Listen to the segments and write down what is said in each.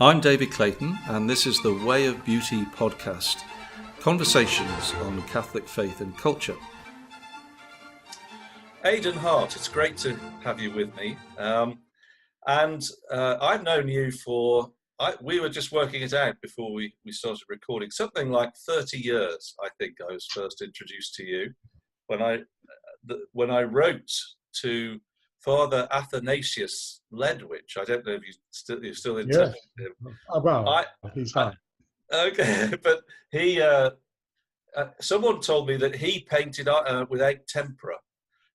I'm David Clayton, and this is the Way of Beauty podcast, conversations on Catholic faith and culture. Aidan Hart, it's great to have you with me. I've known you we were just working it out before we started recording, something like 30 years, I think I was first introduced to you when I wrote to Father Athanasius Ledwich. I don't know if you're still in touch with him. Oh, well, he's fine. Okay, but he, someone told me that he painted without tempera.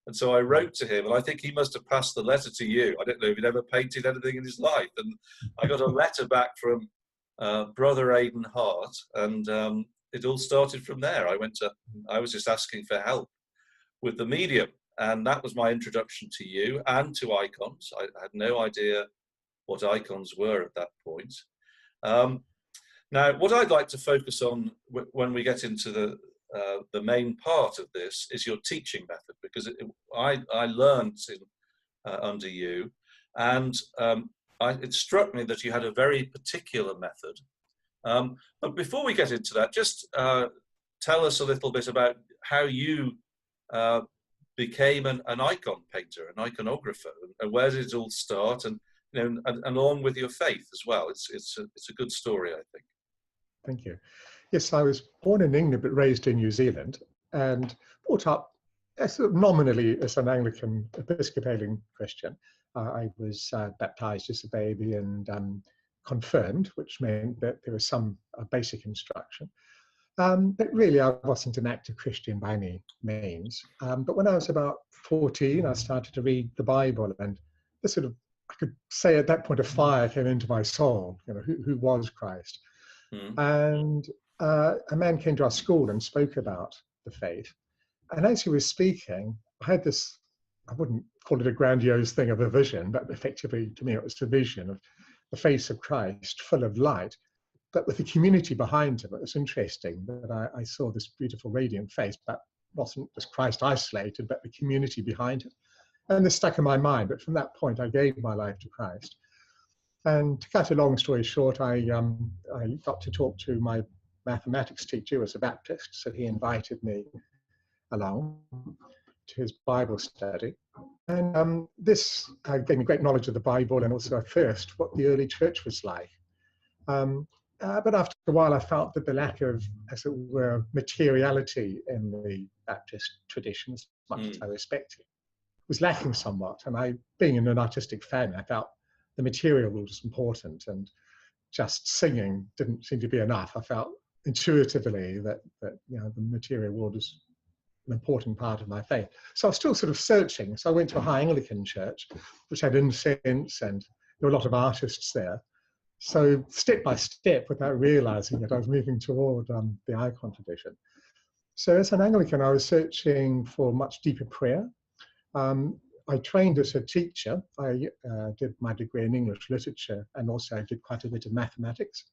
And so I wrote to him, and I think he must have passed the letter to you. I don't know if he'd ever painted anything in his life. And I got a letter back from Brother Aidan Hart, and it all started from there. I was just asking for help with the medium, and that was my introduction to you and to icons. I had no idea what icons were at that point. Now, what I'd like to focus on when we get into the main part of this is your teaching method, because I learned under you, and it struck me that you had a very particular method. But before we get into that, just tell us a little bit about how you became an icon painter, an iconographer, and where did it all start, and along with your faith as well. It's a good story, I think. Thank you. Yes, I was born in England but raised in New Zealand, and brought up nominally as an Anglican Episcopalian Christian. I was baptized as a baby and confirmed, which meant that there was some basic instruction. But really, I wasn't an active Christian by any means. But when I was about 14, I started to read the Bible, and I could say at that point, a fire came into my soul. Who was Christ? And a man came to our school and spoke about the faith. And as he was speaking, I had this, I wouldn't call it a grandiose thing of a vision, but effectively to me it was a vision of the face of Christ full of light, but with the community behind him. It was interesting that I saw this beautiful radiant face, but wasn't just Christ isolated, but the community behind him. And this stuck in my mind, but from that point I gave my life to Christ. And to cut a long story short, I got to talk to my mathematics teacher, who was a Baptist, so he invited me along to his Bible study. And this gave me great knowledge of the Bible, and also first what the early church was like. But after a while, I felt that the lack of, as it were, materiality in the Baptist tradition, as much as I respected, was lacking somewhat. And I, being in an artistic family, I felt the material was important, and just singing didn't seem to be enough. I felt intuitively that the material world is an important part of my faith. So I was still sort of searching. So I went to a high Anglican church, which had incense, and there were a lot of artists there. So step by step, without realizing it, I was moving toward the icon tradition. So as an Anglican, I was searching for much deeper prayer. I trained as a teacher. I did my degree in English literature, and also I did quite a bit of mathematics.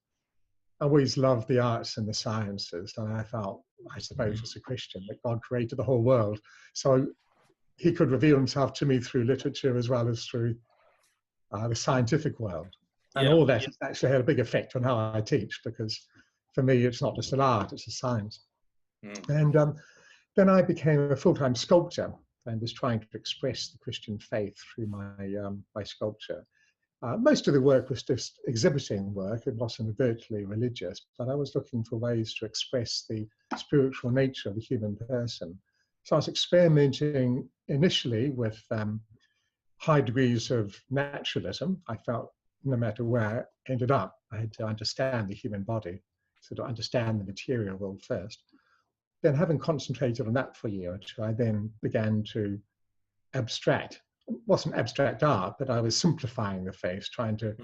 I always loved the arts and the sciences, and I felt, I suppose, as a Christian, that God created the whole world. So he could reveal himself to me through literature as well as through the scientific world. And all that has actually had a big effect on how I teach, because for me, it's not just an art, it's a science. And then I became a full-time sculptor and was trying to express the Christian faith through my sculpture. Most of the work was just exhibiting work. It wasn't overtly religious, but I was looking for ways to express the spiritual nature of the human person. So I was experimenting initially with high degrees of naturalism. I felt no matter where I ended up, I had to understand the human body, so to understand the material world first. Then, having concentrated on that for a year or two, I then began to abstract. It wasn't abstract art, but I was simplifying the face, trying to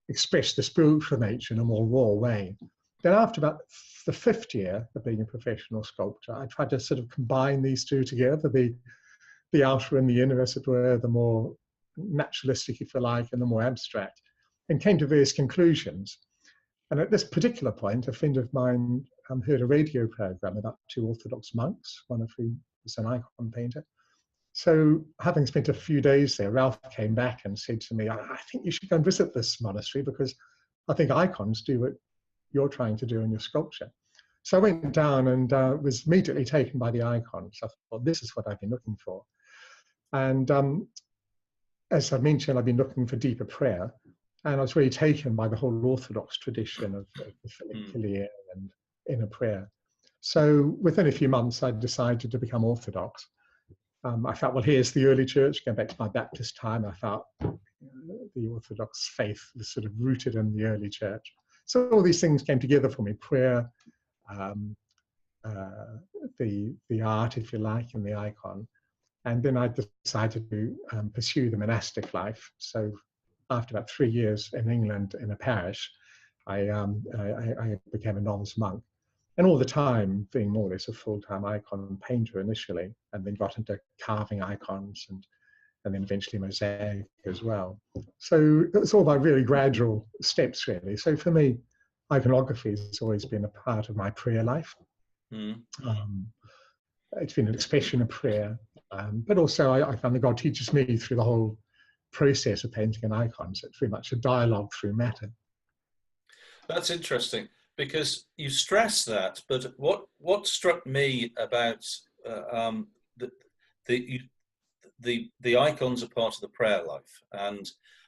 express the spiritual nature in a more raw way. Then after about the 5th year of being a professional sculptor, I tried to sort of combine these two together, the outer and the inner, as it were, the more naturalistic, if you like, and the more abstract, and came to various conclusions. And at this particular point, a friend of mine heard a radio program about 2 Orthodox monks, one of whom was an icon painter. So having spent a few days there, Ralph came back and said to me, I think you should go and visit this monastery, because I think icons do what you're trying to do in your sculpture. So I went down and was immediately taken by the icons. I thought, this is what I've been looking for. And as I mentioned, I've been looking for deeper prayer. And I was really taken by the whole Orthodox tradition of the follicular and inner prayer. So within a few months, I decided to become Orthodox. I felt, well, here's the early church. Going back to my Baptist time, I felt the Orthodox faith was sort of rooted in the early church. So all these things came together for me: prayer, the art, if you like, and the icon. And then I decided to pursue the monastic life. So after about 3 years in England in a parish, I became a novice monk. And all the time being more or less a full-time icon painter initially, and then got into carving icons and then eventually mosaic as well. So it's all about really gradual steps, really. So for me, iconography has always been a part of my prayer life. It's been an expression of prayer, but also I find that God teaches me through the whole process of painting an icon. So it's very much a dialogue through matter. That's interesting, because you stress that, but what struck me about the icons are part of the prayer life,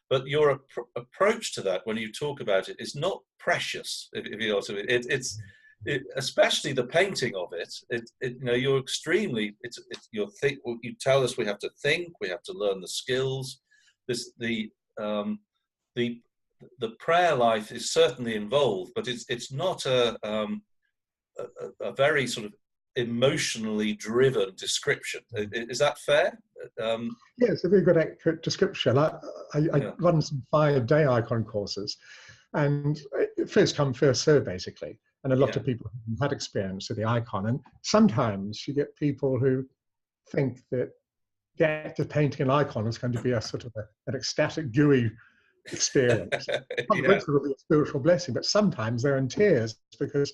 but your approach to that when you talk about it is not precious, if you know what I mean. It's especially the painting of it. You know, you're extremely. You tell us we have to think, we have to learn the skills. The prayer life is certainly involved, but it's not a very sort of emotionally driven description. Is that fair? Yeah, it's a very good accurate description. I run some 5-day icon courses, and first come, first serve, basically. And a lot of people have had experience with the icon. And sometimes you get people who think that the act of painting an icon is going to be a sort of an ecstatic, gooey experience. Which will be a spiritual blessing, but sometimes they're in tears because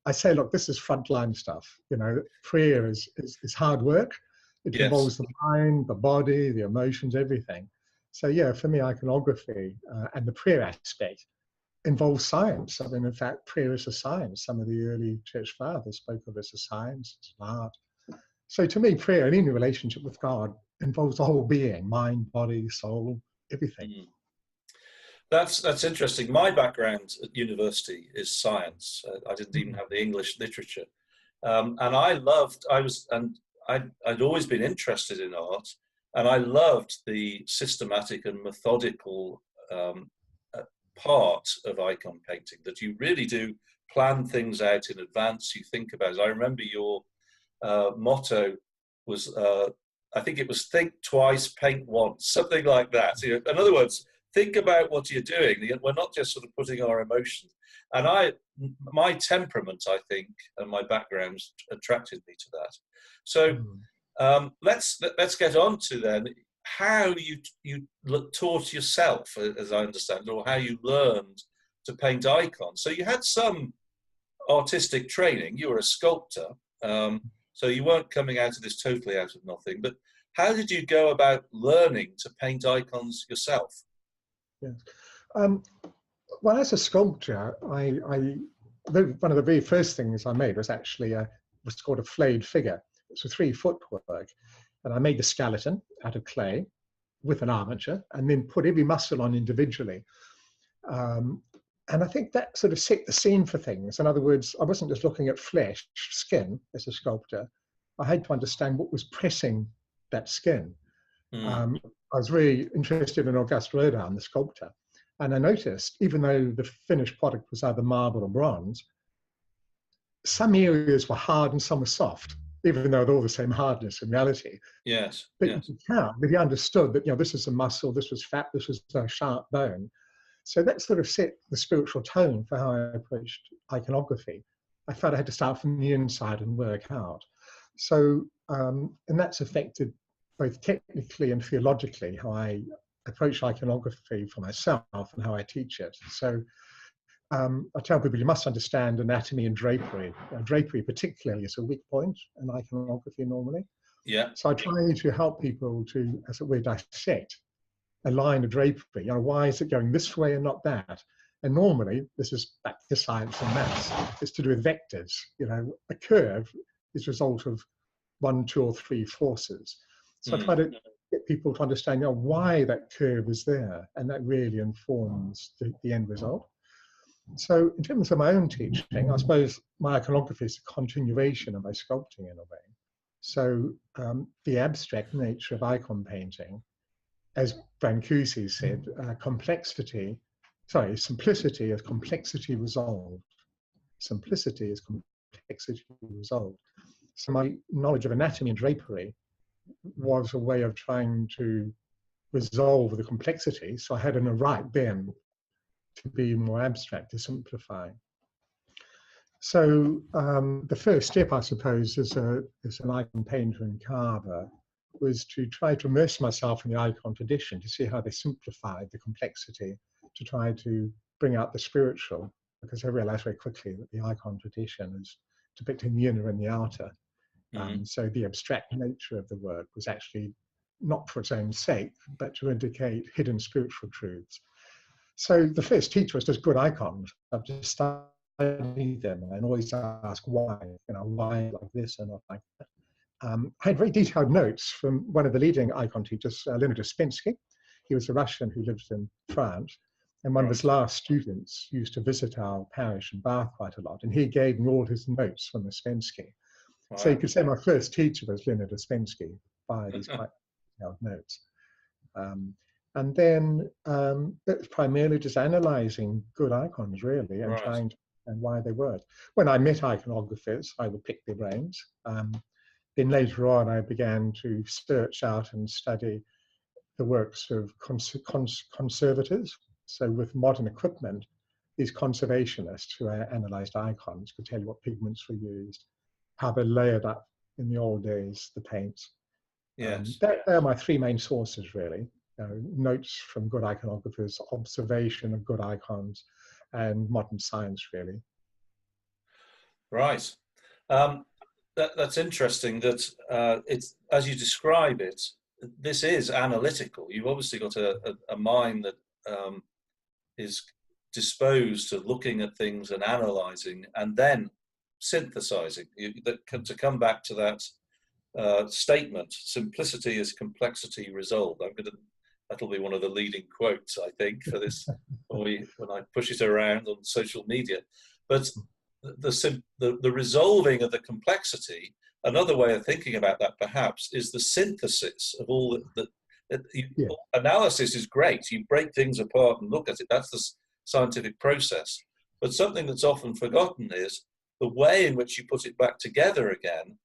I say, look, this is frontline stuff. You know, prayer is hard work. It involves the mind, the body, the emotions, everything. So yeah, for me, iconography and the prayer aspect involves science. I mean, in fact, prayer is a science. Some of the early church fathers spoke of it as a science, it's an art. So to me, prayer and any relationship with God involves the whole being, mind, body, soul, everything. That's interesting. My background at university is science. I didn't even have the English literature, and I'd always been interested in art, and I loved the systematic and methodical part of icon painting, that you really do plan things out in advance. You think about it. I remember your motto was, I think it was think twice, paint once, something like that. You know, in other words, think about what you're doing. We're not just sort of putting our emotions. And my temperament, I think, and my background attracted me to that. So let's get on to then how you taught yourself, as I understand, or how you learned to paint icons. So you had some artistic training. You were a sculptor, so you weren't coming out of this totally out of nothing. But how did you go about learning to paint icons yourself? Yes. Well, as a sculptor, one of the very first things I made was actually what's called a flayed figure. It's a 3-foot work. And I made the skeleton out of clay with an armature and then put every muscle on individually. And I think that sort of set the scene for things. In other words, I wasn't just looking at flesh, skin as a sculptor. I had to understand what was pressing that skin. I was really interested in August Rodin, the sculptor. And I noticed, even though the finished product was either marble or bronze, some areas were hard and some were soft, even though they're all the same hardness in reality. Yes. But you could tell that he understood that, you know, this is a muscle, this was fat, this was a sharp bone. So that sort of set the spiritual tone for how I approached iconography. I felt I had to start from the inside and work out. So, and that's affected both technically and theologically how I approach iconography for myself and how I teach it. So I tell people you must understand anatomy and drapery. Drapery particularly is a weak point in iconography normally. Yeah. So I try to help people to, as it were, dissect a line of drapery. You know, why is it going this way and not that? And normally, this is back to science and maths, it's to do with vectors. You know, a curve is a result of 1, 2, or 3 forces. So I try to get people to understand, you know, why that curve is there, and that really informs the end result. So in terms of my own teaching, I suppose my iconography is a continuation of my sculpting in a way. So the abstract nature of icon painting, as Brancusi said, simplicity is complexity resolved. Simplicity is complexity resolved. So my knowledge of anatomy and drapery was a way of trying to resolve the complexity. So I had an right then to be more abstract, to simplify. So the first step, I suppose, as an icon painter and carver, was to try to immerse myself in the icon tradition to see how they simplified the complexity, to try to bring out the spiritual, because I realized very quickly that the icon tradition is depicting the inner and the outer. So the abstract nature of the work was actually not for its own sake, but to indicate hidden spiritual truths. So the first teacher was just good icons. I've just studied them and always ask why, you know, why like this and not like that. I had very detailed notes from one of the leading icon teachers, Leonard Ouspensky. He was a Russian who lived in France. And one of his last students used to visit our parish in Bath quite a lot. And he gave me all his notes from Ouspensky. Wow. So you could say my first teacher was Leonard Ouspensky by these quite detailed notes. And then it's primarily just analyzing good icons, really, and trying to understand why they work. When I met iconographers, I would pick their brains. Then later on, I began to search out and study the works of conservators. So with modern equipment, these conservationists who analyzed icons could tell you what pigments were used, how they layered up in the old days, the paints. Yes. They are my 3 main sources, really. Notes from good iconographers, observation of good icons, and modern science, really. Right. That's interesting that it's, as you describe it, this is analytical. You've obviously got a mind that is disposed to looking at things and analysing and then synthesizing. To come back to that statement, simplicity is complexity resolved. That'll be one of the leading quotes, I think, for this when I push it around on social media. But the resolving of the complexity, another way of thinking about that perhaps is the synthesis of all analysis is great. You break things apart and look at it. That's the scientific process. But something that's often forgotten is the way in which you put it back together again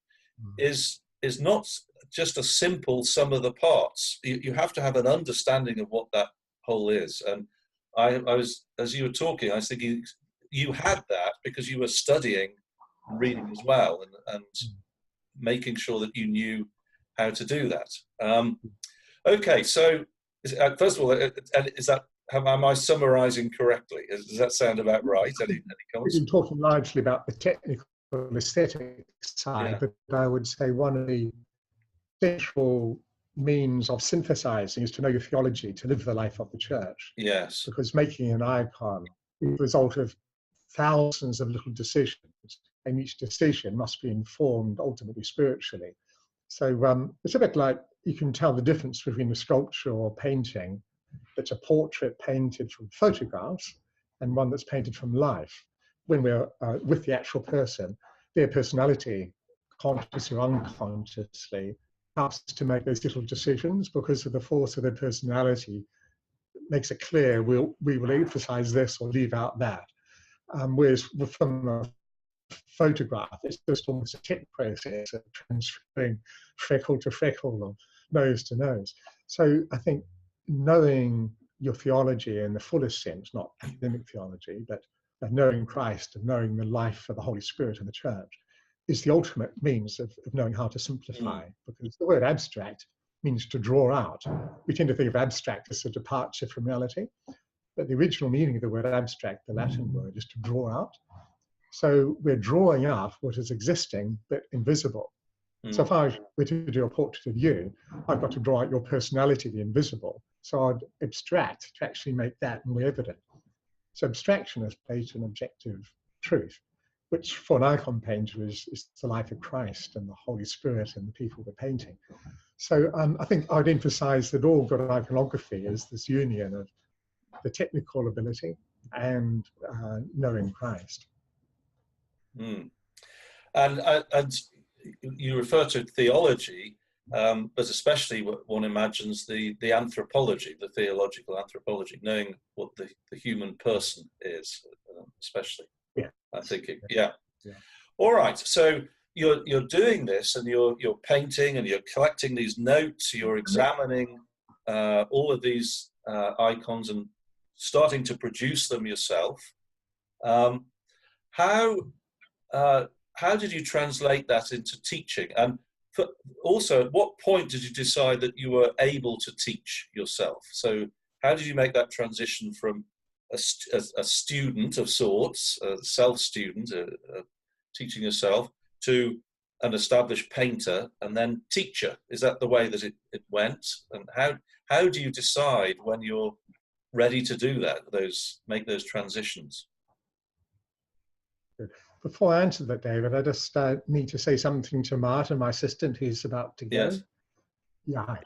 is not just a simple sum of the parts. You have to have an understanding of what that whole is. And I was, as you were talking, I was thinking you had that because you were studying and reading as well, and making sure that you knew how to do that. Okay, so first of all, am I summarising correctly? Does that sound about right? Any comments? We've been talking largely about the technical aesthetic side, but I would say one of the central means of synthesizing is to know your theology, to live the life of the church. Yes. Because making an icon is the result of thousands of little decisions, and each decision must be informed ultimately spiritually. So it's a bit like you can tell the difference between a sculpture or painting that's a portrait painted from photographs and one that's painted from life. When we're with the actual person, their personality, consciously or unconsciously, helps to make those little decisions because of the force of their personality. Makes it clear we will emphasize this or leave out that. Whereas from a photograph, it's just almost a tech process of transferring freckle to freckle or nose to nose. So I think knowing your theology in the fullest sense, not academic theology, but knowing Christ and knowing the life of the Holy Spirit in the church is the ultimate means of knowing how to simplify, because the word abstract means to draw out. We tend to think of abstract as a departure from reality, but the original meaning of the word abstract, the Latin word, is to draw out. So we're drawing out what is existing but invisible. So if I were to do a portrait of you, I've got to draw out your personality, the invisible. So I'd abstract to actually make that more evident. So abstraction is based on objective truth, which for an icon painter is the life of Christ and the Holy Spirit and the people we're painting. So I think I'd emphasize that all good iconography is this union of the technical ability and knowing Christ. Mm. And you refer to theology, but especially one imagines the anthropology, the theological anthropology, knowing what the human person is, especially. Yeah, I think yeah. All right, so you're doing this, and you're painting, and you're collecting these notes. You're examining all of these icons and starting to produce them yourself. How did you translate that into teaching? And also, at what point did you decide that you were able to teach yourself? So how did you make that transition from a student of sorts, a self-student, teaching yourself, to an established painter and then teacher? Is that the way that it went? And how do you decide when you're ready to do that, make those transitions? Before I answer that, David, I just need to say something to Martin, my assistant, who's about to go. Yes. Yeah. Hi.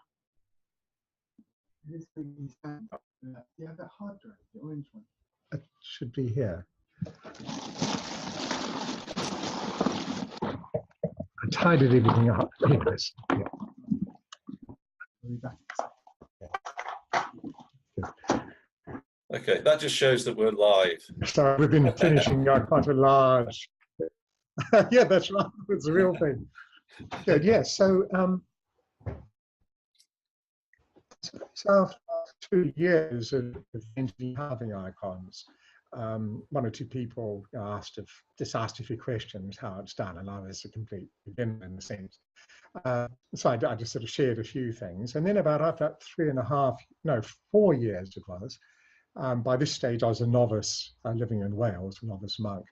Yeah, that hard drive, the orange one. It should be here. I tidied everything up. Here it is. Yeah. Okay, that just shows that we're live. So we've been finishing quite a large. Yeah, that's right. It's a real thing. Good. Yeah. So, after 2 years of having icons, one or two people asked a few questions how it's done, and I was a complete beginner in a sense. So I just sort of shared a few things, and then after 4 years it was. By this stage, I was a novice living in Wales, a novice monk.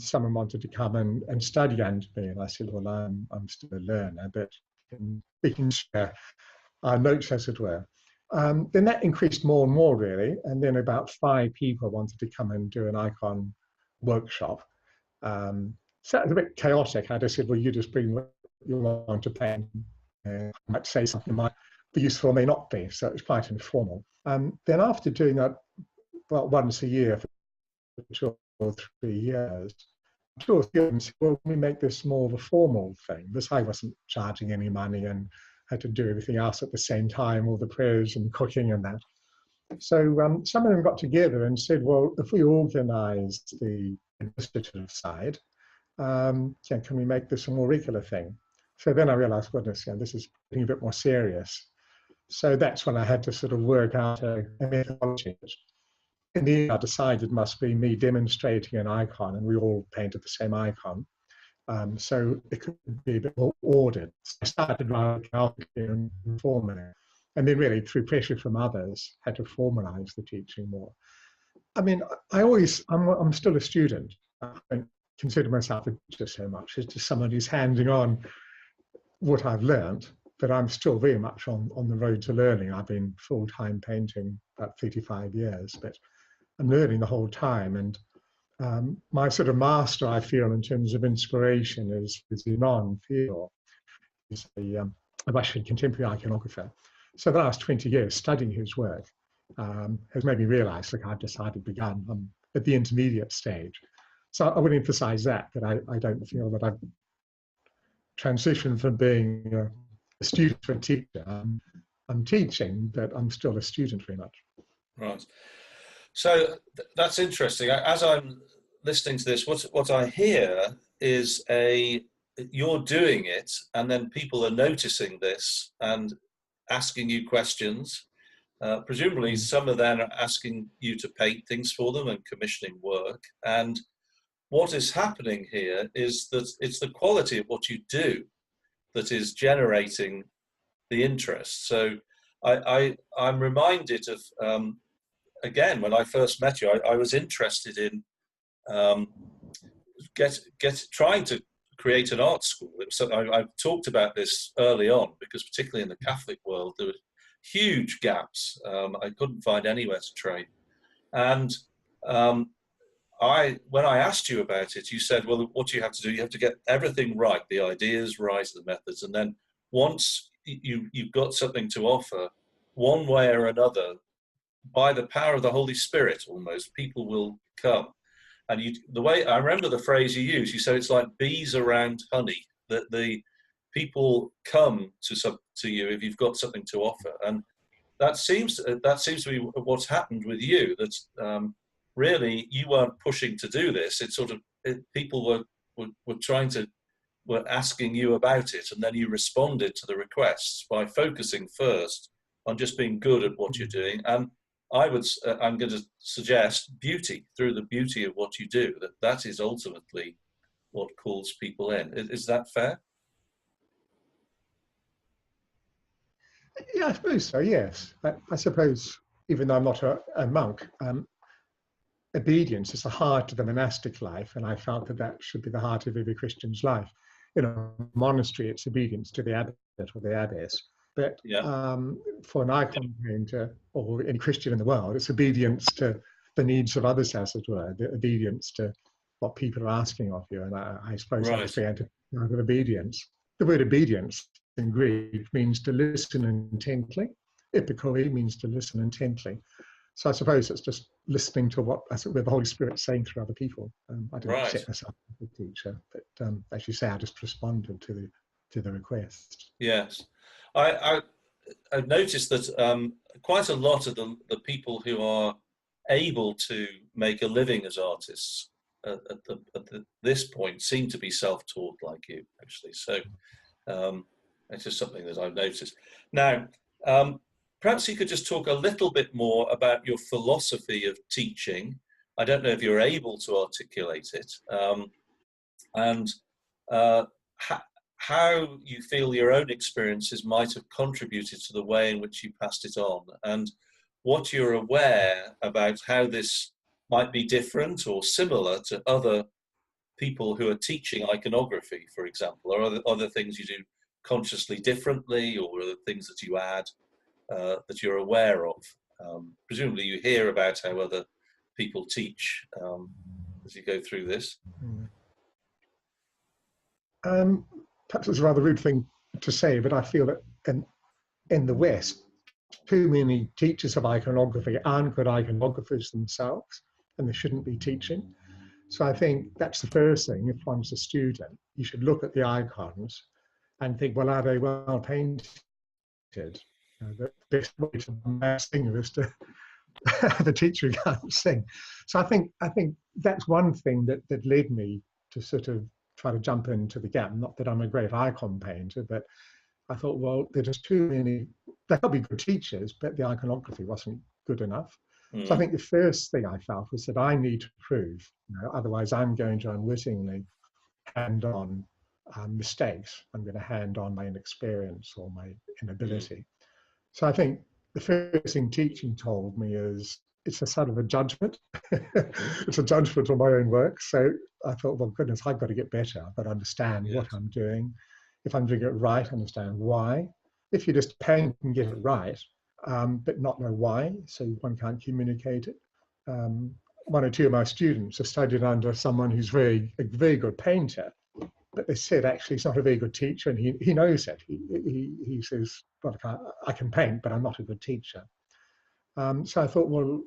Someone wanted to come and study under me, and I said, well, I'm still a learner, but we can share our notes, as it were. Then that increased more and more, really, and then about 5 people wanted to come and do an icon workshop. So it was a bit chaotic. I just said, well, you just bring what you want to paint. I might say something that might be useful or may not be, so it was quite informal. Then after doing that, well, once a year for 2 or 3 years, two students said, well, we make this more of a formal thing. This I wasn't charging any money and had to do everything else at the same time, all the prayers and cooking and that. So some of them got together and said, well, if we organise the administrative side, can we make this a more regular thing? So then I realised, goodness, this is getting a bit more serious. So that's when I had to sort of work out a methodology. In the end, I decided it must be me demonstrating an icon, and we all painted the same icon. So it could be a bit more ordered. So I started writing and formally, and then really through pressure from others, had to formalize the teaching more. I mean, I'm still a student. I don't consider myself a teacher so much. It's just someone who's handing on what I've learned, but I'm still very much on the road to learning. I've been full-time painting about 35 years, but I'm learning the whole time. And my sort of master, I feel, in terms of inspiration is Aidan Hart. He's a Russian contemporary iconographer. So the last 20 years studying his work has made me realize, look, I've decided I'm at the intermediate stage. So I would emphasize that I don't feel that I've transitioned from being a student to a teacher. I'm teaching, but I'm still a student very much. Right. So that's interesting. As I'm listening to this, what I hear is you're doing it, and then people are noticing this and asking you questions. Presumably, some of them are asking you to paint things for them and commissioning work. And what is happening here is that it's the quality of what you do that is generating the interest. So I'm reminded of, again, when I first met you, I was interested in trying to create an art school. I've talked about this early on, because particularly in the Catholic world, there were huge gaps. I couldn't find anywhere to train. And when I asked you about it, you said, well, what do you have to do? You have to get everything right, the ideas right, the methods, and then once you've got something to offer, one way or another, by the power of the Holy Spirit, almost, people will come. And the way I remember the phrase you used, you said it's like bees around honey. That the people come to you if you've got something to offer, and that seems to be what's happened with you. That really you weren't pushing to do this. It's sort of people were asking you about it, and then you responded to the requests by focusing first on just being good at what you're doing. And I'm going to suggest beauty, through the beauty of what you do, that is ultimately what calls people in. Is that fair? Yeah, I suppose so, yes. I suppose, even though I'm not a monk, obedience is the heart of the monastic life, and I felt that that should be the heart of every Christian's life. In a monastery, it's obedience to the abbot or the abbess. But for an icon painter or any Christian in the world, it's obedience to the needs of others, as it were, the obedience to what people are asking of you. And I suppose that was the end of obedience. The word obedience in Greek means to listen intently. Epikoi means to listen intently. So I suppose it's just listening to what the Holy Spirit's saying through other people. I didn't set myself as a teacher, but as you say, I just responded to the request. Yes, I've noticed that quite a lot of the people who are able to make a living as artists at this point seem to be self-taught like you, actually. So it's just something that I've noticed. Now, perhaps you could just talk a little bit more about your philosophy of teaching. I don't know if you're able to articulate it, and how you feel your own experiences might have contributed to the way in which you passed it on, and what you're aware about how this might be different or similar to other people who are teaching iconography, for example, or other things you do consciously differently, or other things that you add that you're aware of. Presumably you hear about how other people teach as you go through this. Perhaps it's a rather rude thing to say, but I feel that in the West, too many teachers of iconography aren't good iconographers themselves, and they shouldn't be teaching. So I think that's the first thing. If one's a student, you should look at the icons and think, well, are they well painted? The best way to be a singer is to have a teacher who can't sing. So I think that's one thing that led me to sort of try to jump into the gap. Not that I'm a great icon painter, but I thought, well, there's just too many. They could be good teachers, but the iconography wasn't good enough. So I think the first thing I felt was that I need to prove, otherwise I'm going to unwittingly hand on mistakes. I'm going to hand on my inexperience or my inability. So I think the first thing teaching told me is it's a sort of a judgment. It's a judgment on my own work. So I thought, well, goodness, I've got to get better. I've got to understand what I'm doing. If I'm doing it right, understand why. If you just paint and get it right, but not know why, so one can't communicate it. One or two of my students have studied under someone who's a very good painter, but they said actually he's not a very good teacher, and he knows it. He says, well, I can paint, but I'm not a good teacher. So I thought, well,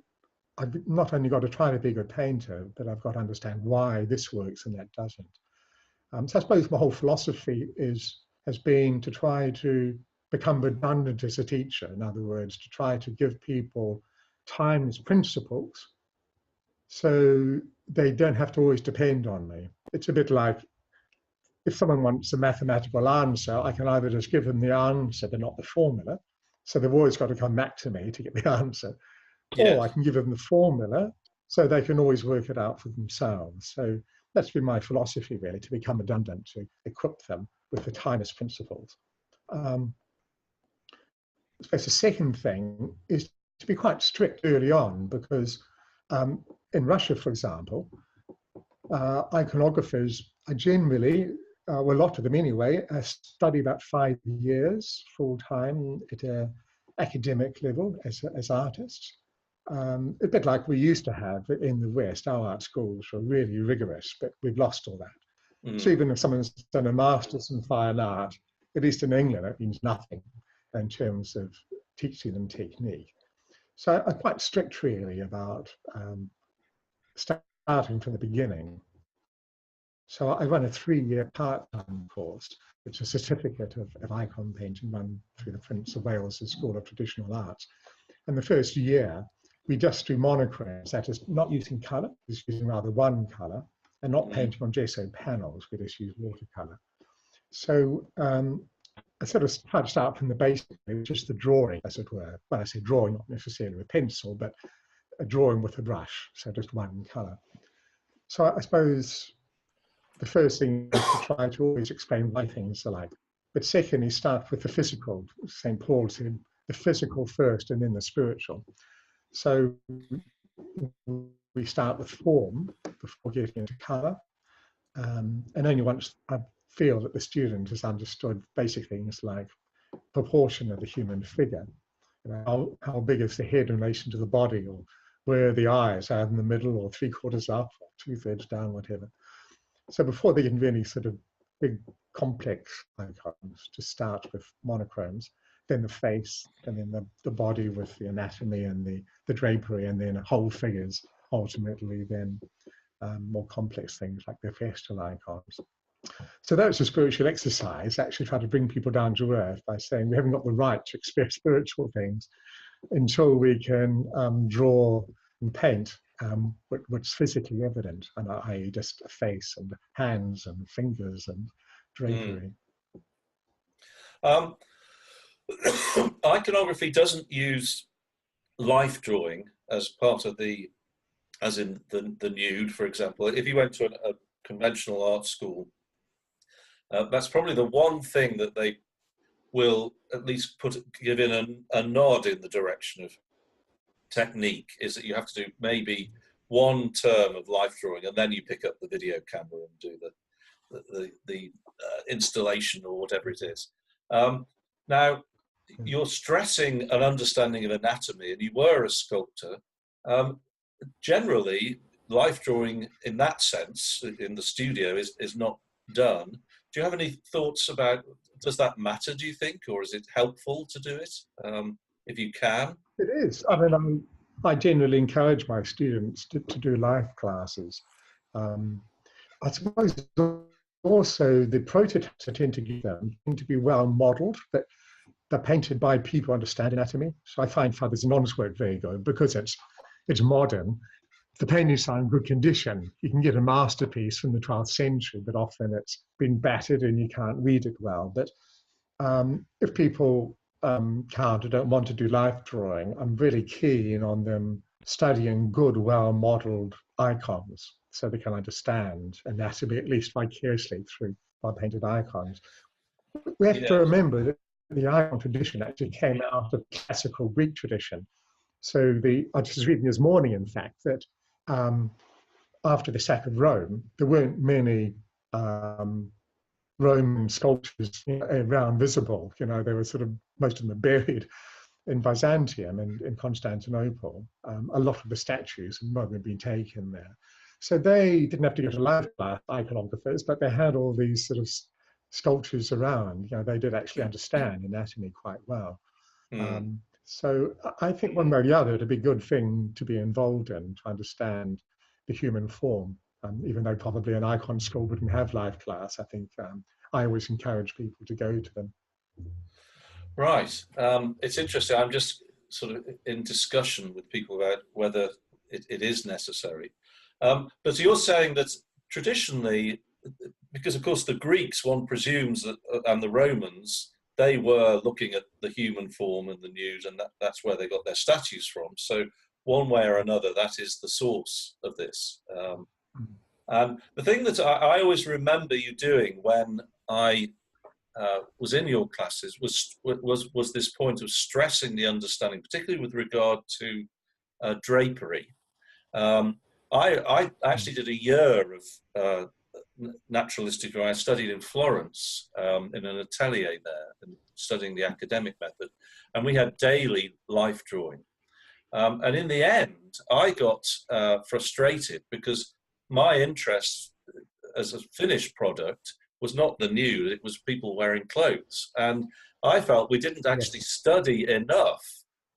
I've not only got to try to be a good painter, but I've got to understand why this works and that doesn't. So I suppose my whole philosophy has been to try to become redundant as a teacher. In other words, to try to give people timeless principles so they don't have to always depend on me. It's a bit like if someone wants a mathematical answer, I can either just give them the answer, but not the formula. So they've always got to come back to me to get the answer. Yes. Or I can give them the formula so they can always work it out for themselves. So that's been my philosophy, really, to become redundant, to equip them with the timeless principles. I suppose the second thing is to be quite strict early on, because in Russia, for example, iconographers are generally, well, a lot of them anyway, study about 5 years full-time at an academic level as artists. a bit like we used to have in the West. Our art schools were really rigorous, but we've lost all that. So even if someone's done a master's in fine art, at least in England, it means nothing in terms of teaching them technique. So I'm quite strict really about starting from the beginning. So I run a 3-year part-time course. It's a certificate of icon painting run through the Prince of Wales' School of Traditional Arts. And the first year, we just do monochromes, that is not using colour, just using rather one colour, and not painting on gesso panels, we just use watercolour. So I sort of tried to start from the basics, just the drawing, as it were. When I say drawing, not necessarily with a pencil, but a drawing with a brush, so just one colour. So I suppose the first thing is to try to always explain why things are like. But secondly, start with the physical. St. Paul said, the physical first and then the spiritual. So we start with form before getting into colour. And only once I feel that the student has understood basic things like proportion of the human figure, you know, how big is the head in relation to the body, or where the eyes are in the middle, or 3/4 up, or 2/3 down, whatever. So before they can really sort of big complex icons, to start with monochromes, then the face, and then the body with the anatomy and the drapery, and then whole figures, ultimately then more complex things like the festal icons. So that was a spiritual exercise, actually try to bring people down to earth by saying we haven't got the right to experience spiritual things until we can draw and paint what's physically evident, and i.e. just a face and hands and fingers and drapery. Iconography doesn't use life drawing as part of the, as in the nude, for example. If you went to a conventional art school, that's probably the one thing that they will at least give in a nod in the direction of technique, is that you have to do maybe one term of life drawing, and then you pick up the video camera and do the installation or whatever it is. Now, you're stressing an understanding of anatomy, and you were a sculptor. Generally, life drawing in that sense in the studio is not done. Do you have any thoughts about, does that matter, do you think, or is it helpful to do it if you can? It is. I mean, I generally encourage my students to do life classes. I suppose also the prototypes I tend to give them tend to be well modelled, but they're painted by people who understand anatomy. So I find Father's Non's work very good because it's modern. The paintings are in good condition. You can get a masterpiece from the 12th century, but often it's been battered and you can't read it well. But if people can't or don't want to do life drawing, I'm really keen on them studying good, well-modelled icons so they can understand anatomy, at least vicariously, through well-painted icons. We have to remember that the icon tradition actually came out of classical Greek tradition. So I was reading this morning, in fact, that after the sack of Rome, there weren't many Roman sculptures around visible. You know, they were sort of, most of them are buried in Byzantium and in Constantinople. A lot of the statues had been taken there. So they didn't have to go to life class, iconographers, but they had all these sort of sculptures around. You know, they did actually understand anatomy quite well. So I think one way or the other, it'd be a good thing to be involved in, to understand the human form. Even though probably an icon school wouldn't have life class, I think I always encourage people to go to them. Right. It's interesting. I'm just sort of in discussion with people about whether it is necessary. But you're saying that traditionally, because of course the Greeks, one presumes that, and the Romans, they were looking at the human form and the nude, and that's where they got their statues from. So one way or another, that is the source of this. And the thing that I always remember you doing when I was in your classes was this point of stressing the understanding, particularly with regard to drapery. I actually did a year of naturalistic drawing. I studied in Florence in an atelier there, and studying the academic method, and we had daily life drawing. And in the end, I got frustrated because my interest as a finished product was not the nude, it was people wearing clothes. And I felt we didn't actually study enough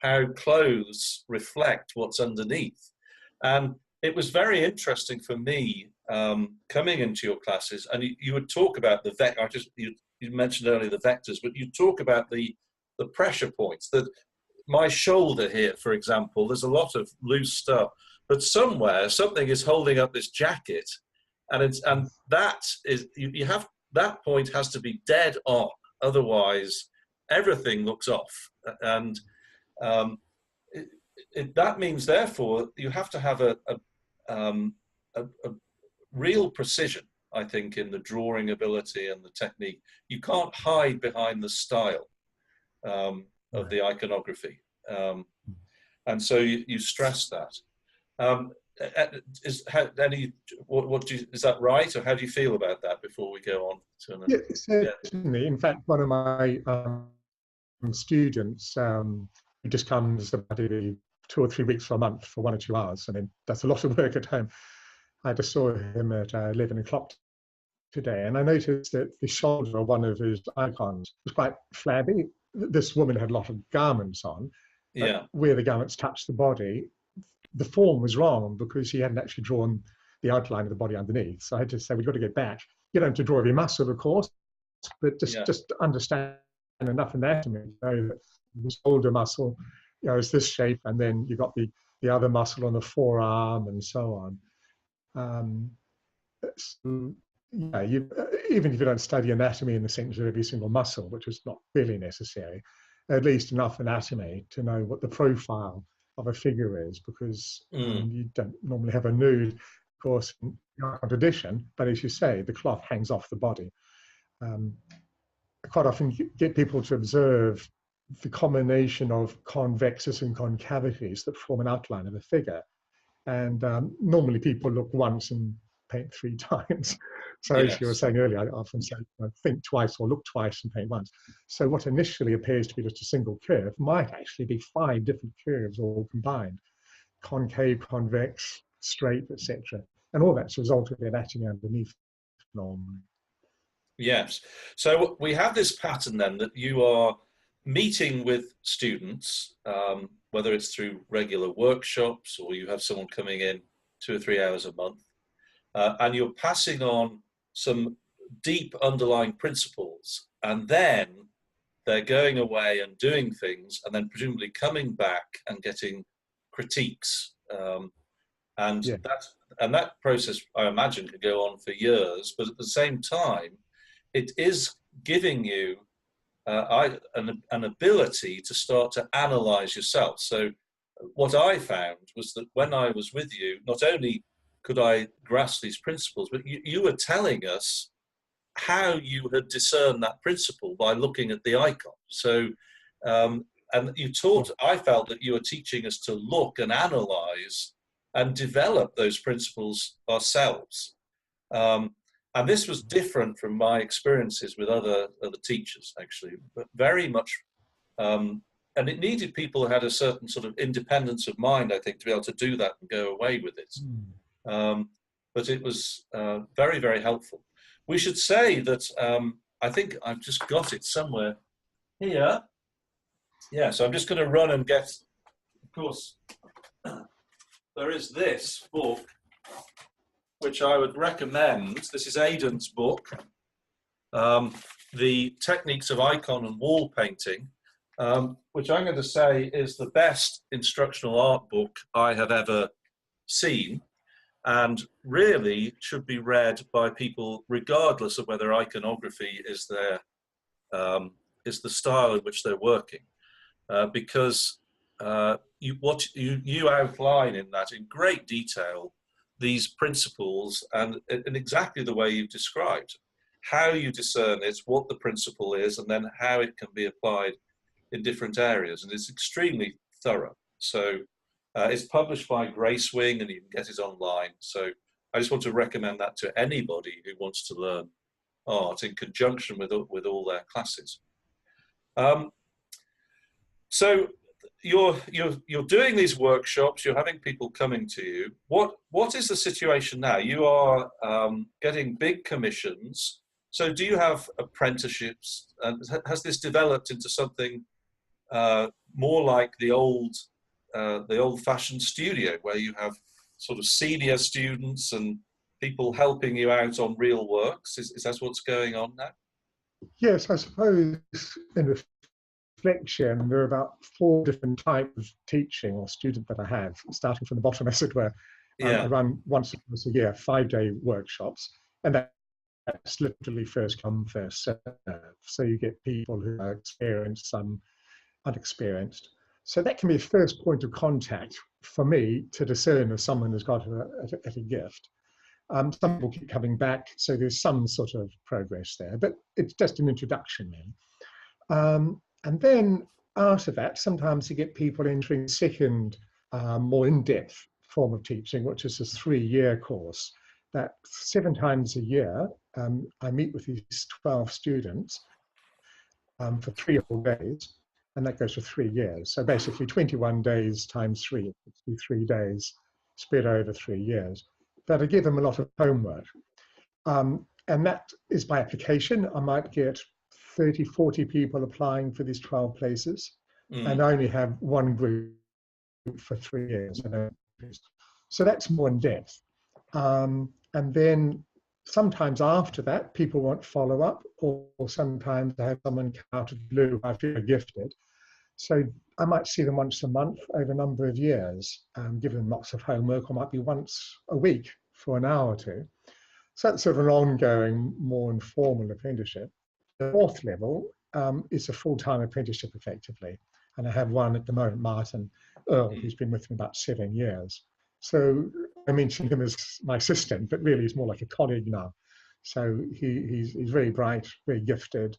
how clothes reflect what's underneath. And it was very interesting for me coming into your classes, and you would talk about the you mentioned earlier the vectors, but you talk about the pressure points. That my shoulder here, for example, there's a lot of loose stuff, but somewhere something is holding up this jacket, and that is you have that point has to be dead on, otherwise everything looks off, and that means therefore you have to have a real precision, I think, in the drawing ability and the technique. You can't hide behind the style of the iconography, and so you stress that. Is that right, or how do you feel about that before we go on to another? Yeah, certainly. In fact, one of my students who just comes about every 2 or 3 weeks for a month for 1 or 2 hours. I mean, that's a lot of work at home. I just saw him at 11 o'clock today, and I noticed that the shoulder of one of his icons was quite flabby. This woman had a lot of garments on, but where the garments touched the body, the form was wrong because he hadn't actually drawn the outline of the body underneath. So I had to say, we've got to get back. You don't have to draw every muscle, of course, but just understand enough anatomy to know that the shoulder muscle, is this shape, and then you've got the other muscle on the forearm and so on. Even if you don't study anatomy in the sense of every single muscle, which is not really necessary, at least enough anatomy to know what the profile of a figure is, because you don't normally have a nude, of course, in contradiction, but as you say, the cloth hangs off the body. I quite often get people to observe the combination of convexes and concavities that form an outline of a figure. And normally people look once and paint 3 times. So as you were saying earlier, I often say, think twice or look twice and paint once. So what initially appears to be just a single curve might actually be 5 different curves all combined: concave, convex, straight, etc. And all that's resulted in anatomy underneath normally. Yes. So we have this pattern then that you are meeting with students, whether it's through regular workshops or you have someone coming in 2 or 3 hours a month, and you're passing on some deep underlying principles, and then they're going away and doing things, and then presumably coming back and getting critiques. That process, I imagine, could go on for years, but at the same time, it is giving you an ability to start to analyze yourself. So what I found was that when I was with you, not only could I grasp these principles, but you were telling us how you had discerned that principle by looking at the icon. So, and you taught, I felt that you were teaching us to look and analyze and develop those principles ourselves. And this was different from my experiences with other teachers, actually, but very much, and it needed people who had a certain sort of independence of mind, I think, to be able to do that and go away with it. But it was very, very helpful. We should say that I think I've just got it somewhere here. Yeah, so I'm just going to run and get, of course, there is this book, which I would recommend. This is Aidan's book, The Techniques of Icon and Wall Painting, which I'm going to say is the best instructional art book I have ever seen, and really should be read by people regardless of whether iconography is their is the style in which they're working, because you outline in that in great detail these principles and in exactly the way you've described, how you discern it, what the principle is, and then how it can be applied in different areas. And it's extremely thorough. So it's published by Gracewing, and you can get it online. So I just want to recommend that to anybody who wants to learn art in conjunction with all their classes. So you're doing these workshops. You're having people coming to you. What is the situation now? You are getting big commissions. So do you have apprenticeships? And has this developed into something more like the old-fashioned studio, where you have sort of senior students and people helping you out on real works? Is that what's going on now? Yes, I suppose in reflection, there are about 4 different types of teaching or student that I have, starting from the bottom, as it were. I Yeah. run once a year 5-day workshops, and that's literally first come, first serve. So you get people who are experienced, some unexperienced. So that can be a first point of contact for me to discern if someone has got a gift. Some people keep coming back, so there's some sort of progress there, but it's just an introduction then. And then after that, sometimes you get people entering second, more in-depth form of teaching, which is a 3-year course. That 7 times a year, I meet with these 12 students for 3 or 4 days, and that goes for 3 years. So basically 21 days times 3, 63 days spread over 3 years. But I give them a lot of homework. And that is by application. I might get 30, 40 people applying for these 12 places, and I only have one group for 3 years. So that's more in depth. And then sometimes after that, people want follow-up, or sometimes I have someone come out of the blue who I feel gifted. So I might see them once a month over a number of years, give them lots of homework, or might be once a week for an hour or two. So that's sort of an ongoing, more informal apprenticeship. The 4th level is a full-time apprenticeship, effectively. And I have one at the moment, Martin Earl, who's been with me about 7 years. So I mentioned him as my assistant, but really he's more like a colleague now. So he's very bright, very gifted.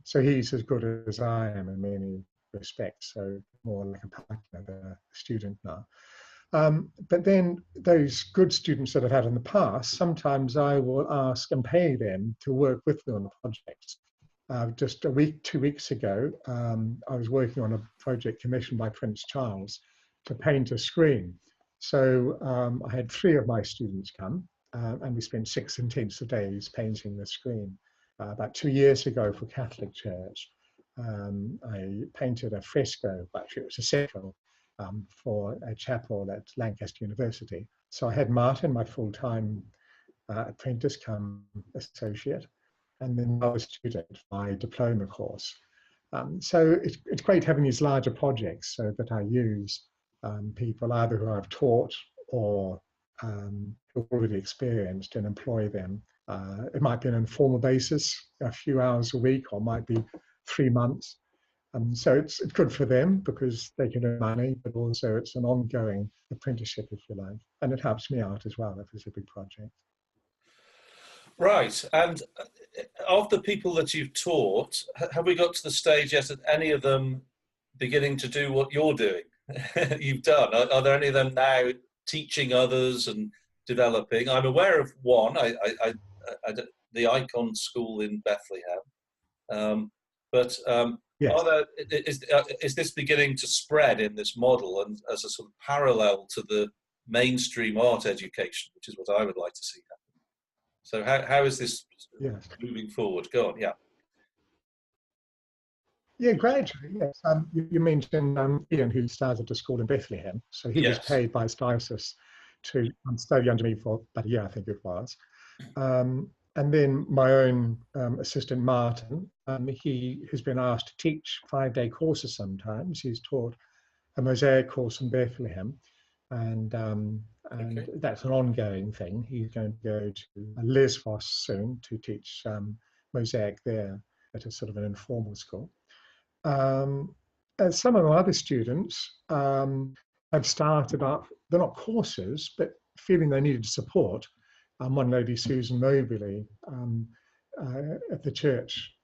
So he's as good as I am in many respects. So more like a partner than a student now. But then those good students that I've had in the past, sometimes I will ask and pay them to work with me on the projects. Just 2 weeks ago, I was working on a project commissioned by Prince Charles to paint a screen. So I had 3 of my students come, and we spent 6 intensive days painting the screen. About 2 years ago for Catholic Church, I painted a fresco, actually it was a settle, for a chapel at Lancaster University. So I had Martin, my full-time apprentice, come associate, and then I was a student, my diploma course. So it's great having these larger projects so that I use people either who I've taught or who are already experienced, and employ them. It might be an informal basis, a few hours a week, or might be 3 months. So it's good for them because they can earn money, but also it's an ongoing apprenticeship, if you like. And it helps me out as well if it's a big project. Right. And of the people that you've taught, have we got to the stage yet of any of them beginning to do what you're doing? You've done. Are there any of them now teaching others and developing? I'm aware of one, the Icon School in Bethlehem. Yes. Is this beginning to spread in this model and as a sort of parallel to the mainstream art education, which is what I would like to see happen? So how is this moving forward? Go on, yeah. Yeah, gradually, yes. You mentioned Ian, who started a school in Bethlehem. So he was paid by his diocese to study under me for about a year, I think it was. And then my own assistant, Martin, he has been asked to teach 5-day courses sometimes. He's taught a mosaic course in Bethlehem, and that's an ongoing thing. He's going to go to Lesbos soon to teach mosaic there at a sort of an informal school. And some of my other students have started up, they're not courses, but feeling they needed support. One lady, Susan Mobley, at the church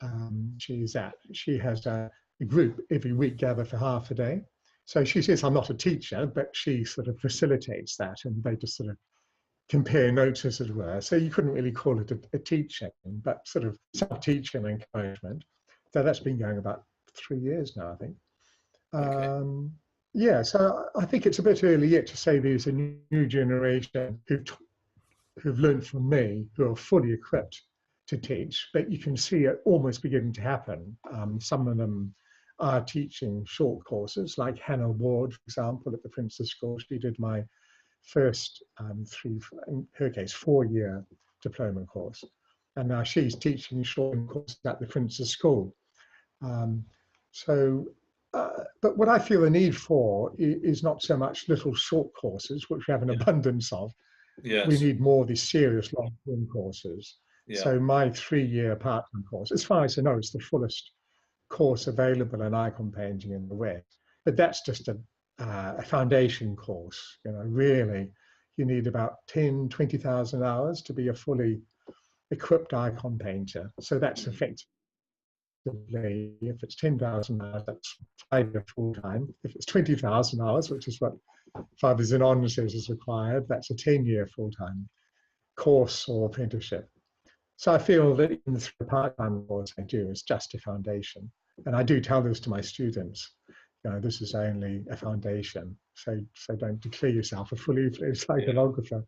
she's at, she has a group every week gather for half a day. So she says, I'm not a teacher, but she sort of facilitates that, and they just sort of compare notes, as it were. So you couldn't really call it a teaching, but sort of self-teaching and encouragement. So that's been going about 3 years now, I think. Yeah, so I think it's a bit early yet to say there's a new generation who've learned from me, who are fully equipped to teach, but you can see it almost beginning to happen. Some of them are teaching short courses, like Hannah Ward, for example, at the Prince's School. She did my first in her case, 4-year diploma course. And now she's teaching short courses at the Prince's School. Um, but what I feel the need for is not so much little short courses, which we have an abundance of. We Yes. need more of these serious long-term courses. Yeah. So my 3-year part-time course, as far as I know, it's the fullest course available in icon painting in the West. But that's just a foundation course. You know, really, you need about 10, 20,000 hours to be a fully equipped icon painter. So that's effectively, if it's 10,000 hours, that's 5 years full time. If it's 20,000 hours, which is what Fathers in Honours says is required, that's a 10-year full time course or apprenticeship. So I feel that even the part-time course I do is just a foundation. And I do tell this to my students, you know, this is only a foundation. So don't declare yourself a fully fledged iconographer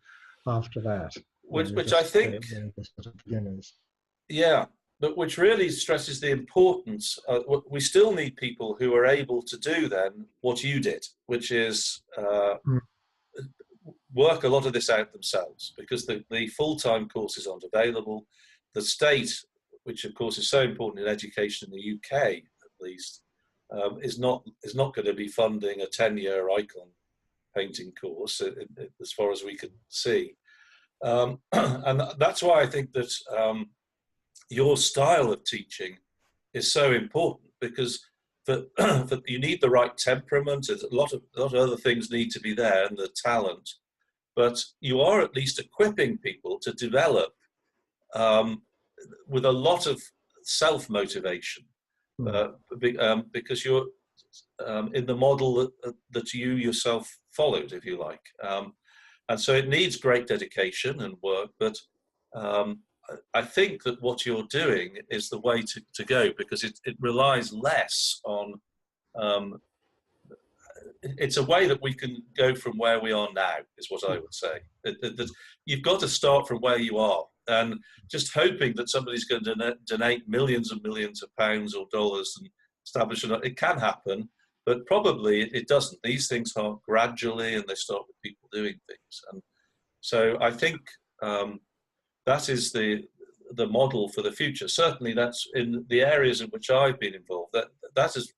after that. Which I think, sort of beginners. yeah, but which really stresses the importance. We still need people who are able to do then what you did, which is work a lot of this out themselves, because the full-time courses aren't available. The state, which of course is so important in education in the UK at least, is not going to be funding a 10-year icon painting course as far as we can see. And that's why I think that your style of teaching is so important, because you need the right temperament. A lot of other things need to be there, and the talent. But you are at least equipping people to develop with a lot of self-motivation, because you're in the model that you yourself followed, if you like. And so it needs great dedication and work, but I think that what you're doing is the way to go, because it relies less on it's a way that we can go from where we are now, is what I would say. That you've got to start from where you are, and just hoping that somebody's going to donate millions and millions of pounds or dollars and establish it. It can happen, but probably it doesn't. These things start gradually, and they start with people doing things. And so I think that is the model for the future. Certainly, that's in the areas in which I've been involved. That is.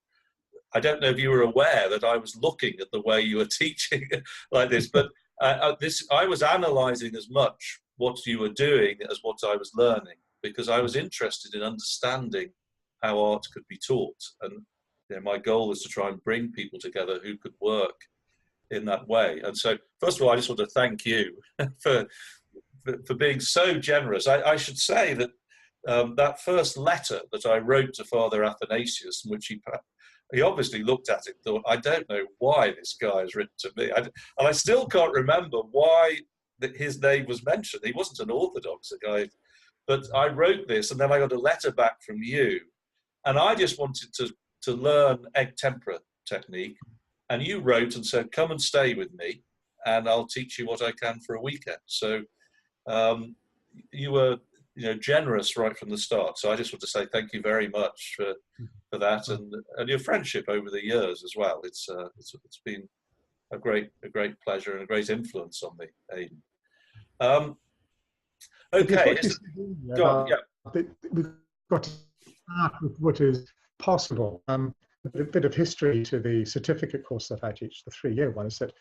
I don't know if you were aware that I was looking at the way you were teaching like this, but I was analysing as much what you were doing as what I was learning, because I was interested in understanding how art could be taught. And you know, my goal was to try and bring people together who could work in that way. And so, first of all, I just want to thank you for being so generous. I should say that that first letter that I wrote to Father Athanasius, in which he obviously looked at it and thought, I don't know why this guy has written to me. And I still can't remember why his name was mentioned. He wasn't an Orthodox guy. But I wrote this, and then I got a letter back from you. And I just wanted to learn egg tempera technique. And you wrote and said, come and stay with me, and I'll teach you what I can for a weekend. So you were generous right from the start. So I just want to say thank you very much for that, and your friendship over the years as well. It's been a great pleasure and a great influence on me, Aiden. Okay, go on. Yeah. We've got to start with what is possible. A bit of history to the certificate course that I teach, the 3-year one, is that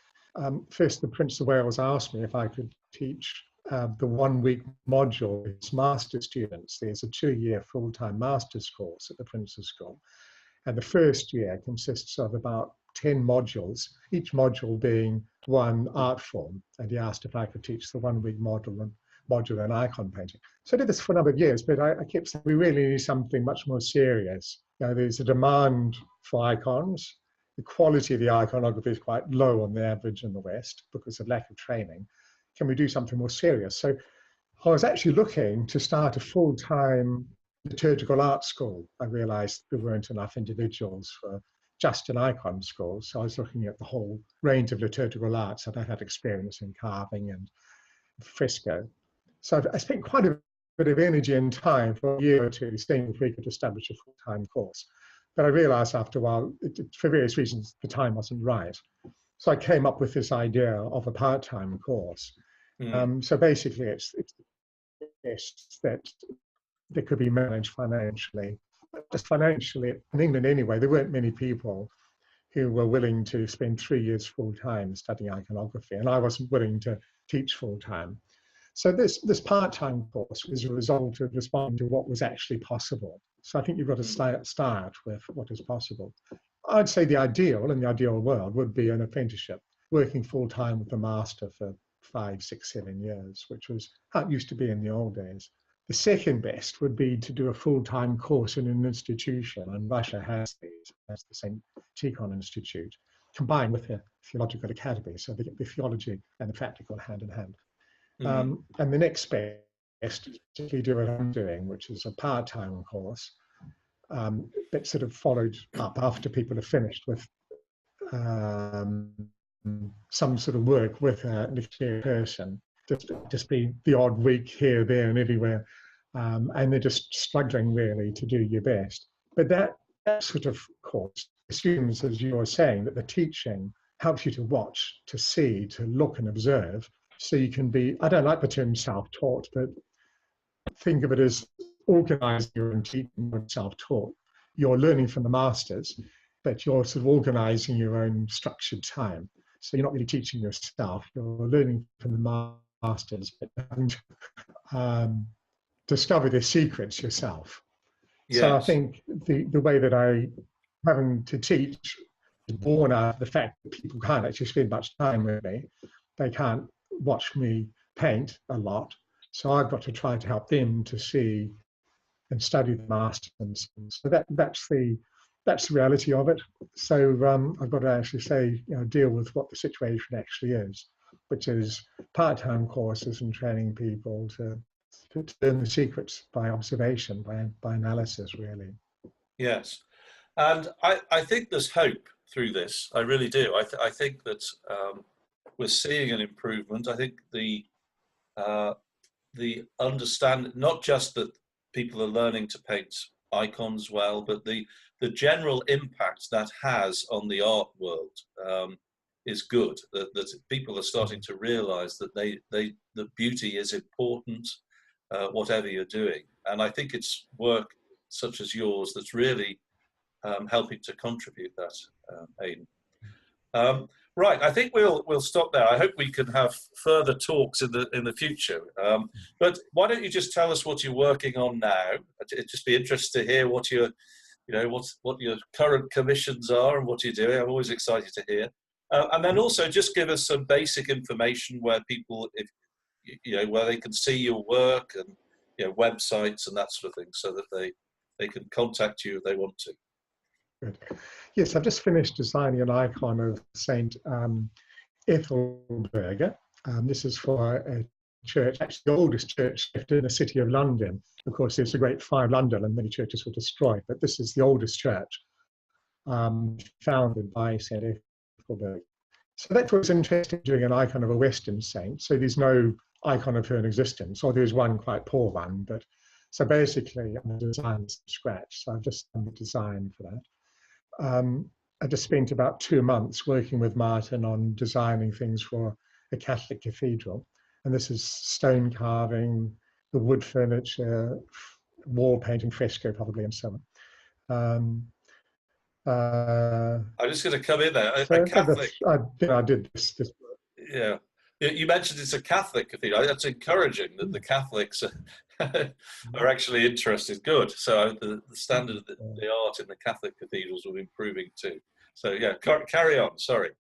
first the Prince of Wales asked me if I could teach the 1-week module with his master's students. There's a 2-year full-time master's course at the Prince's School. And the first year consists of about 10 modules, each module being one art form. And he asked if I could teach the 1-week module in icon painting. So I did this for a number of years, but I kept saying we really need something much more serious. There's a demand for icons. The quality of the iconography is quite low on the average in the West because of lack of training. Can we do something more serious? So I was actually looking to start a full-time liturgical art school. I realized there weren't enough individuals for just an icon school, so I was looking at the whole range of liturgical arts, and I had experience in carving and fresco. So I spent quite a bit of energy and time for a year or two seeing if we could establish a full-time course. But I realized after a while, for various reasons, the time wasn't right. So I came up with this idea of a part-time course. So basically, it's that that could be managed financially. Just financially, in England anyway, there weren't many people who were willing to spend 3 years full-time studying iconography, and I wasn't willing to teach full-time. So this part-time course was a result of responding to what was actually possible. So I think you've got to start with what is possible. I'd say the ideal, in the ideal world, would be an apprenticeship, working full-time with the master for 5, 6, 7 years, which was how it used to be in the old days. The second best would be to do a full-time course in an institution, and Russia has these, as the St. Tikhon Institute, combined with a theological academy, so they get the theology and the practical hand in hand. And the next best is to do what I'm doing, which is a part-time course that sort of followed up after people have finished with some sort of work with an experienced person. Just be the odd week here, there, and everywhere, and they're just struggling really to do your best. But that sort of course assumes, as you were saying, that the teaching helps you to watch, to see, to look and observe, so you can be, I don't like the term self-taught, but think of it as organizing your own teaching and self-taught. You're learning from the masters, but you're sort of organizing your own structured time. So you're not really teaching yourself, you're learning from the masters, but having to discover their secrets yourself. Yes. So I think the way that I, having to teach, is born out of the fact that people can't actually spend much time with me. They can't watch me paint a lot. So I've got to try to help them to see and study the masters. So that's the reality of it. So I've got to actually say, deal with what the situation actually is, which is part-time courses and training people to learn the secrets by observation, by analysis, really. Yes, and I think there's hope through this. I really do. I think that we're seeing an improvement. I think the understanding, not just that people are learning to paint icons well, but the general impact that has on the art world is good. That people are starting to realise that that beauty is important, whatever you're doing. And I think it's work such as yours that's really helping to contribute that, Aidan. Right, I think we'll stop there. I hope we can have further talks in the future. But why don't you just tell us what you're working on now? It'd just be interesting to hear what your current commissions are and what you're doing. I'm always excited to hear. And then also just give us some basic information where people, where they can see your work and websites and that sort of thing, so that they can contact you if they want to. Good. Yes, I've just finished designing an icon of Saint Ethelberga. This is for a church, actually the oldest church left in the city of London. Of course, there's a Great Fire of London and many churches were destroyed, but this is the oldest church founded by Saint Ethelberga. So that was interesting, doing an icon of a Western saint. So there's no icon of her in existence, or there's one quite poor one. But so basically, I'm designing from scratch. So I've just done the design for that. I just spent about 2 months working with Martin on designing things for a Catholic cathedral. And this is stone carving, the wood furniture, wall painting, fresco probably, and so on. I'm just going to come in there. So a Catholic. I did this. Yeah. You mentioned it's a Catholic cathedral. That's encouraging that the Catholics are actually interested. Good. So the standard of the art in the Catholic cathedrals will be improving too. So yeah, carry on. Sorry.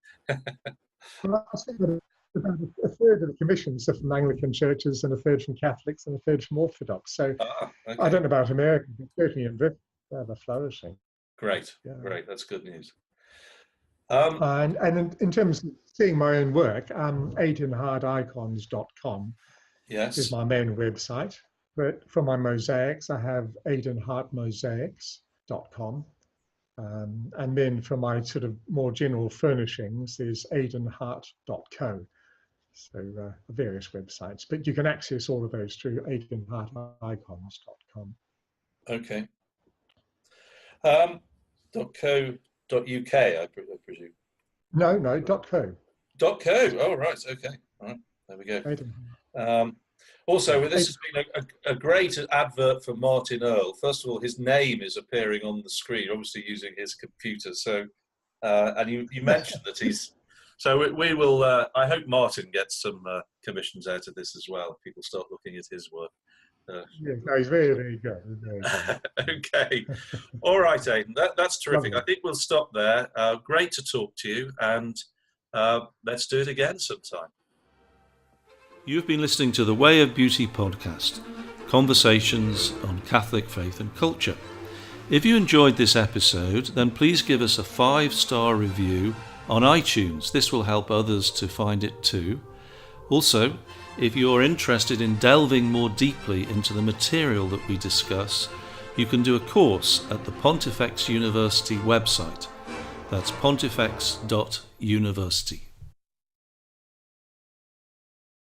Well, I think that about a third of the commissions are from Anglican churches, and a third from Catholics, and a third from Orthodox. So okay. I don't know about America, but certainly in Britain, they're flourishing. Great. Yeah. Great. That's good news. And in terms of seeing my own work, aidanharticons.com is my main website. But for my mosaics, I have aidanhartmosaics.com. And then for my sort of more general furnishings, there's aidanhart.co. So various websites, but you can access all of those through aidanharticons.com. Okay. .co.uk, I presume. No, .co. .co. Oh, right. Okay. All right. There we go. Also, this has been a great advert for Martin Earle. First of all, his name is appearing on the screen, obviously using his computer. So, and you mentioned that he's. So we will. I hope Martin gets some commissions out of this as well. If people start looking at his work. Yeah, no, he's very good. Very good. Okay. All right, Aidan. That's terrific. Lovely. I think we'll stop there. Great to talk to you, and let's do it again sometime. You've been listening to the Way of Beauty podcast, conversations on Catholic faith and culture. If you enjoyed this episode, then please give us a 5-star review on iTunes. This will help others to find it too. Also, if you're interested in delving more deeply into the material that we discuss, you can do a course at the Pontifex University website. That's pontifex.university.